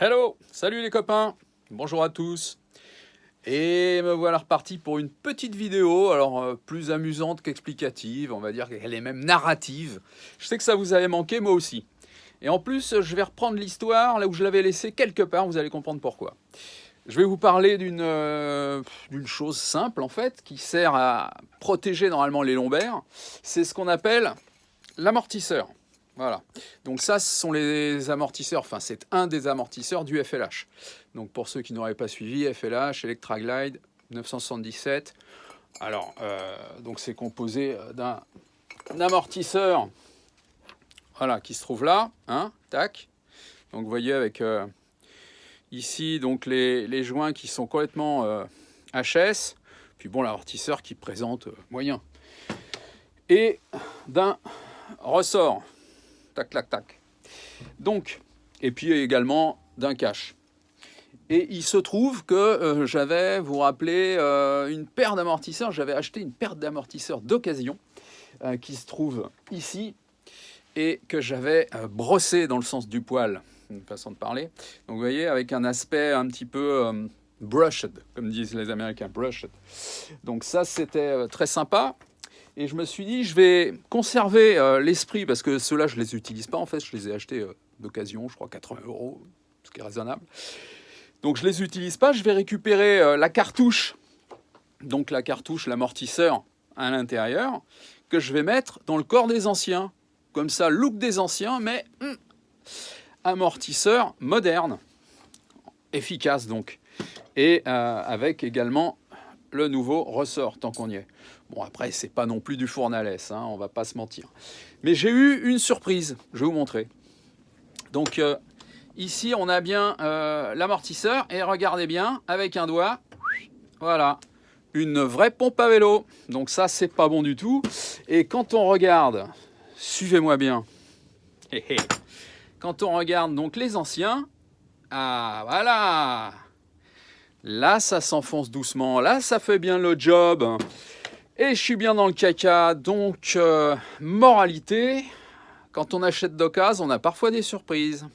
Hello, salut les copains, bonjour à tous. Et me voilà reparti pour une petite vidéo, alors plus amusante qu'explicative, on va dire qu'elle est même narrative. Je sais que ça vous avait manqué, moi aussi. Et en plus, je vais reprendre l'histoire là où je l'avais laissée quelque part, vous allez comprendre pourquoi. Je vais vous parler d'une chose simple en fait, qui sert à protéger normalement les lombaires. C'est ce qu'on appelle l'amortisseur. Voilà. Donc ça, ce sont les amortisseurs, enfin c'est un des amortisseurs du FLH. Donc pour ceux qui n'auraient pas suivi, FLH, Electraglide 977. Alors, donc c'est composé d'un amortisseur, voilà, qui se trouve là, hein, tac. Donc vous voyez avec ici donc les joints qui sont complètement HS, puis bon l'amortisseur qui présente moyen. Et d'un ressort. Tac, tac, tac. Donc, et puis également d'un cache. Et il se trouve que j'avais, vous vous rappelez, une paire d'amortisseurs. J'avais acheté une paire d'amortisseurs d'occasion qui se trouve ici et que j'avais brossé dans le sens du poil, une façon de parler. Donc vous voyez, avec un aspect un petit peu brushed, comme disent les Américains, brushed. Donc ça, c'était très sympa. Et je me suis dit, je vais conserver l'esprit, parce que ceux-là, je ne les utilise pas. En fait, je les ai achetés d'occasion, je crois 80 €, ce qui est raisonnable. Donc, je ne les utilise pas. Je vais récupérer la cartouche, donc la cartouche, l'amortisseur à l'intérieur, que je vais mettre dans le corps des anciens. Comme ça, look des anciens, mais amortisseur moderne, efficace donc. Et avec également le nouveau ressort, tant qu'on y est. Bon, après, c'est pas non plus du fourne à laisse, hein, on va pas se mentir. Mais j'ai eu une surprise, je vais vous montrer. Donc, ici, on a bien l'amortisseur, et regardez bien, avec un doigt, voilà, une vraie pompe à vélo. Donc ça, c'est pas bon du tout. Et quand on regarde, suivez-moi bien, quand on regarde donc les anciens, ah, voilà, là, ça s'enfonce doucement, là, ça fait bien le job. Et je suis bien dans le caca, donc moralité, quand on achète d'occasion, on a parfois des surprises.